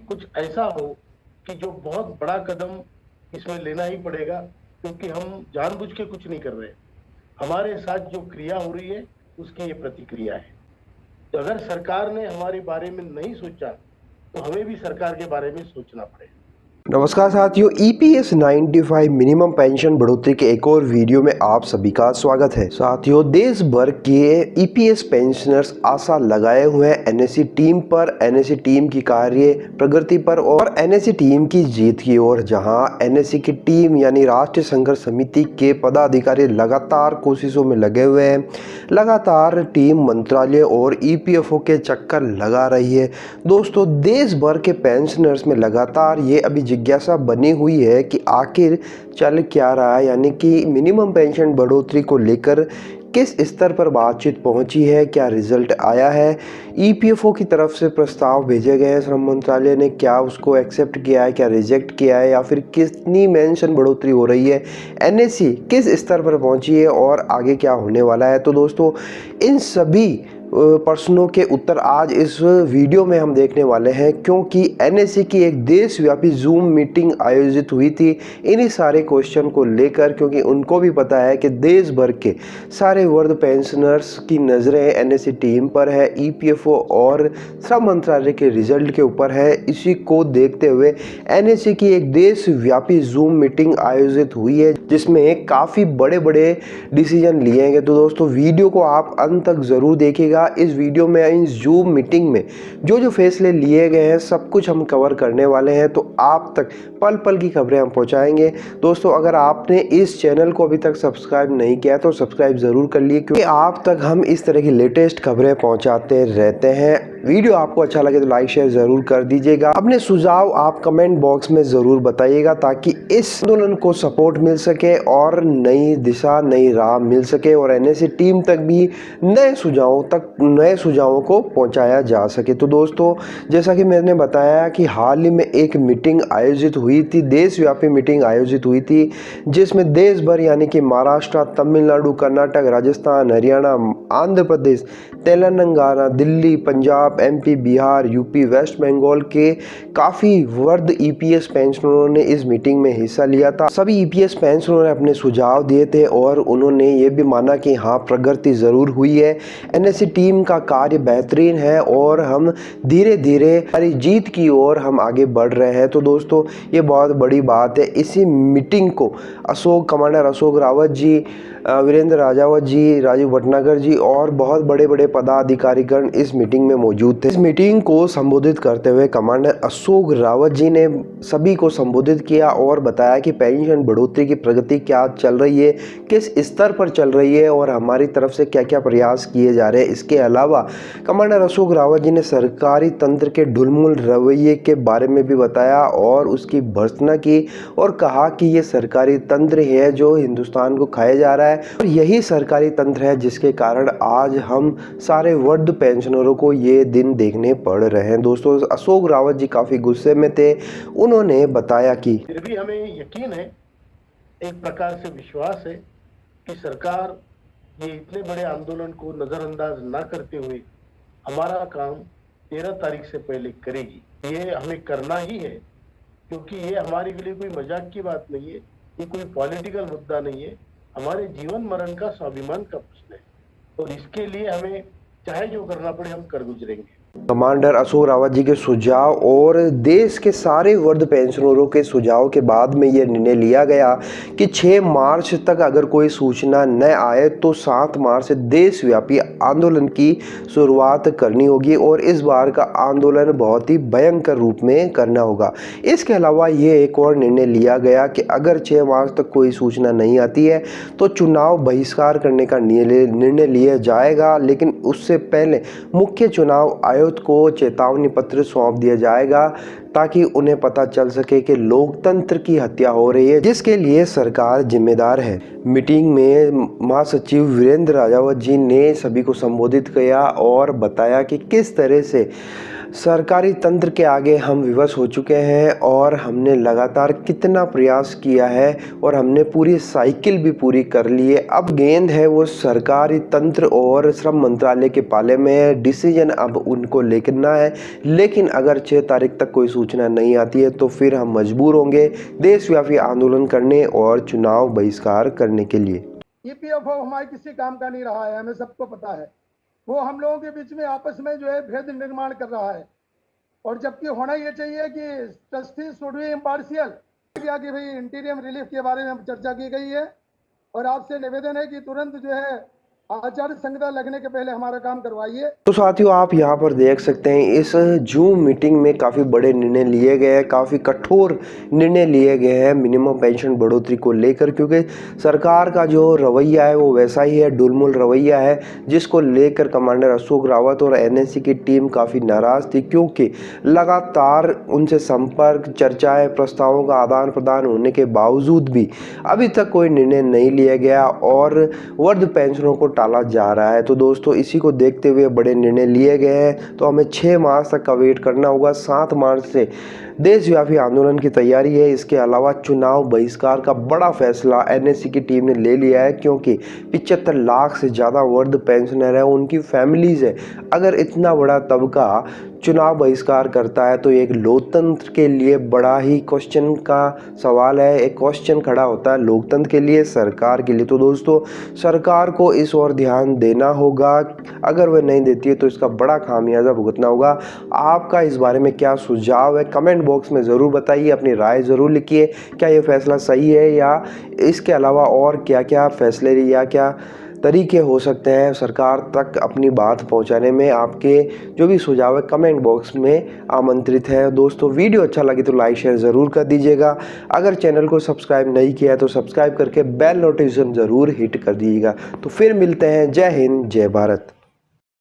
कुछ ऐसा हो कि जो बहुत बड़ा कदम इसमें लेना ही पड़ेगा, क्योंकि हम जानबूझ के कुछ नहीं कर रहे। हमारे साथ जो क्रिया हो रही है उसकी ये प्रतिक्रिया है। तो अगर सरकार ने हमारे बारे में नहीं सोचा तो हमें भी सरकार के बारे में सोचना पड़ेगा। नमस्कार साथियों, ईपीएस 95 मिनिमम पेंशन बढ़ोतरी के एक और वीडियो में आप सभी का स्वागत है। साथियों, देश भर के ईपीएस पेंशनर्स आशा लगाए हुए हैं एनएससी टीम पर, एनएससी टीम की कार्य प्रगति पर और एनएससी टीम की जीत की ओर, जहां एनएससी की टीम यानी राष्ट्रीय संघर्ष समिति के पदाधिकारी लगातार कोशिशों में लगे हुए हैं। लगातार टीम मंत्रालय और ईपीएफओ के चक्कर लगा रही है। दोस्तों, देश भर के पेंशनर्स में लगातार ये अभी जिज्ञासा बनी हुई है कि आखिर चल क्या रहा है, यानी कि मिनिमम पेंशन बढ़ोतरी को लेकर किस स्तर पर बातचीत पहुंची है, क्या रिजल्ट आया है, ईपीएफओ की तरफ से प्रस्ताव भेजे गए हैं, श्रम मंत्रालय ने क्या उसको एक्सेप्ट किया है, क्या रिजेक्ट किया है, या फिर कितनी पेंशन बढ़ोतरी हो रही है, एनएससी किस स्तर पर पहुंची है और आगे क्या होने वाला है। तो दोस्तों, इन सभी प्रश्नों के उत्तर आज इस वीडियो में हम देखने वाले हैं, क्योंकि एनएससी की एक देशव्यापी जूम मीटिंग आयोजित हुई थी इन्हीं सारे क्वेश्चन को लेकर, क्योंकि उनको भी पता है कि देश भर के सारे वर्ग पेंशनर्स की नज़रें एनएससी टीम पर है, ईपीएफओ और श्रम मंत्रालय के रिजल्ट के ऊपर है। इसी को देखते हुए एनएससी की एक देशव्यापी जूम मीटिंग आयोजित हुई है, जिसमें काफ़ी बड़े बड़े डिसीजन लिए गए। तो दोस्तों, वीडियो को आप अंत तक ज़रूर देखिएगा। इस वीडियो में इस जूम मीटिंग में जो जो फैसले लिए गए हैं सब कुछ हम कवर करने वाले हैं, तो आप तक पल पल की खबरें हम पहुंचाएंगे। दोस्तों, अगर आपने इस चैनल को अभी तक सब्सक्राइब नहीं किया तो सब्सक्राइब ज़रूर कर लिए, क्योंकि आप तक हम इस तरह की लेटेस्ट खबरें पहुंचाते रहते हैं। वीडियो आपको अच्छा लगे तो लाइक शेयर ज़रूर कर दीजिएगा। अपने सुझाव आप कमेंट बॉक्स में ज़रूर बताइएगा, ताकि इस आंदोलन को सपोर्ट मिल सके और नई दिशा, नई राह मिल सके और एनएससी टीम तक भी नए सुझावों को पहुंचाया जा सके। तो दोस्तों, जैसा कि मैंने बताया कि हाल ही में एक मीटिंग आयोजित हुई थी, देशव्यापी मीटिंग आयोजित हुई थी, जिसमें देश भर यानी कि Maharashtra, Tamil Nadu, Karnataka, Rajasthan, Haryana, Andhra Pradesh, Telangana, Delhi, Punjab, MP, Bihar, UP, West Bengal के काफ़ी वर्ग ईपीएस पेंशनरों ने इस मीटिंग में हिस्सा लिया था। सभी ईपीएस पेंशनरों ने अपने सुझाव दिए थे और उन्होंने ये भी माना कि हाँ, प्रगति ज़रूर हुई है, एनएससी टीम का कार्य बेहतरीन है और हम धीरे धीरे हमारी जीत की ओर हम आगे बढ़ रहे हैं। तो दोस्तों, ये बहुत बड़ी बात है। इसी मीटिंग को कमांडर अशोक रावत जी, वीरेंद्र राजावत जी, राजीव भटनागर जी और बहुत बड़े बड़े पदाधिकारीगण इस मीटिंग में मौजूद थे। इस मीटिंग को संबोधित करते हुए कमांडर अशोक रावत जी ने सभी को संबोधित किया और बताया कि पेंशन बढ़ोतरी की प्रगति क्या चल रही है, किस स्तर पर चल रही है और हमारी तरफ से क्या क्या प्रयास किए जा रहे हैं। इसके अलावा कमांडर अशोक रावत जी ने सरकारी तंत्र के ढुलमुल रवैये के बारे में भी बताया और उसकी भर्त्सना की और कहा कि ये सरकारी तंत्र है जो हिंदुस्तान को खाया जा रहा है और यही सरकारी तंत्र है जिसके कारण आज हम सारे वृद्ध पेंशनरों को ये दिन देखने पड़ रहे हैं। दोस्तों, अशोक रावत जी काफ़ी गुस्से में थे। उन्होंने बताया कि फिर भी हमें यकीन है, एक प्रकार से विश्वास है कि सरकार ये इतने बड़े आंदोलन को नजरअंदाज ना करते हुए हमारा काम 13 तारीख से पहले करेगी। ये हमें करना ही है, क्योंकि ये हमारे लिए कोई मजाक की बात नहीं है, ये कोई पॉलिटिकल मुद्दा नहीं है, हमारे जीवन मरण का, स्वाभिमान का प्रश्न है। और इसके लिए हमें चाहे जो करना पड़े हम कर गुजरेंगे। कमांडर अशोक रावत जी के सुझाव और देश के सारे वृद्ध पेंशनरों के सुझाव के बाद में यह निर्णय लिया गया कि 6 मार्च तक अगर कोई सूचना न आए तो 7 मार्च से देशव्यापी आंदोलन की शुरुआत करनी होगी और इस बार का आंदोलन बहुत ही भयंकर रूप में करना होगा। इसके अलावा ये एक और निर्णय लिया गया कि अगर 6 मार्च तक कोई सूचना नहीं आती है तो चुनाव बहिष्कार करने का निर्णय लिया जाएगा, लेकिन उससे पहले मुख्य चुनाव आयोग को चेतावनी पत्र सौंप दिया जाएगा, ताकि उन्हें पता चल सके कि लोकतंत्र की हत्या हो रही है, जिसके लिए सरकार जिम्मेदार है। मीटिंग में महासचिव वीरेंद्र राजावत जी ने सभी को संबोधित किया और बताया कि किस तरह से सरकारी तंत्र के आगे हम विवश हो चुके हैं और हमने लगातार कितना प्रयास किया है और हमने पूरी साइकिल भी पूरी कर ली है। अब गेंद है वो सरकारी तंत्र और श्रम मंत्रालय के पाले में, डिसीजन अब उनको लेना है। लेकिन अगर 6 तारीख तक कोई सूचना सूचना नहीं आती है तो फिर हम मजबूर होंगे देशव्यापी आंदोलन करने और चुनाव बहिष्कार करने के लिए। ईपीएफओ हमारे किसी काम का नहीं रहा है, हमें सबको पता है। वो हम लोगों के बीच में आपस में जो है भेद निर्माण कर रहा है, और जबकि होना ये चाहिए कि जस्टिस शुड बी इम्पार्शियल। क्या कि भाई इंटीरियम रिलीफ के बारे में चर्चा की गई है, और आपसे निवेदन है कि तुरंत जो है आचार संहिता लगने के पहले हमारा काम करवाइए। तो साथियों, आप यहाँ पर देख सकते हैं इस जूम मीटिंग में काफ़ी बड़े निर्णय लिए गए हैं, काफ़ी कठोर निर्णय लिए गए हैं मिनिमम पेंशन बढ़ोतरी को लेकर, क्योंकि सरकार का जो रवैया है वो वैसा ही है, डुलमुल रवैया है, जिसको लेकर कमांडर अशोक रावत और एनएससी की टीम काफ़ी नाराज़ थी, क्योंकि लगातार उनसे संपर्क, चर्चाएँ, प्रस्तावों का आदान प्रदान होने के बावजूद भी अभी तक कोई निर्णय नहीं लिया गया और वृद्ध पेंशनों को टाला जा रहा है। तो दोस्तों, इसी को देखते हुए बड़े निर्णय लिए गए हैं, तो हमें 6 मार्च तक का वेट करना होगा। 7 मार्च से देशव्यापी आंदोलन की तैयारी है। इसके अलावा चुनाव बहिष्कार का बड़ा फैसला एनएससी की टीम ने ले लिया है, क्योंकि 75 लाख से ज़्यादा वृद्ध पेंशनर है, उनकी फैमिलीज है। अगर इतना बड़ा तबका चुनाव बहिष्कार करता है तो एक लोकतंत्र के लिए बड़ा ही क्वेश्चन का सवाल है, एक क्वेश्चन खड़ा होता है लोकतंत्र के लिए, सरकार के लिए। तो दोस्तों, सरकार को इस ओर ध्यान देना होगा, अगर वह नहीं देती है तो इसका बड़ा खामियाजा भुगतना होगा। आपका इस बारे में क्या सुझाव है, कमेंट बॉक्स में ज़रूर बताइए, अपनी राय ज़रूर लिखिए। क्या ये फैसला सही है, या इसके अलावा और क्या क्या फैसले या क्या तरीके हो सकते हैं सरकार तक अपनी बात पहुंचाने में? आपके जो भी सुझाव है कमेंट बॉक्स में आमंत्रित है। दोस्तों, वीडियो अच्छा लगे तो लाइक शेयर ज़रूर कर दीजिएगा। अगर चैनल को सब्सक्राइब नहीं किया है तो सब्सक्राइब करके बेल नोटिफिकेशन ज़रूर हिट कर दीजिएगा। तो फिर मिलते हैं। जय हिंद, जय भारत।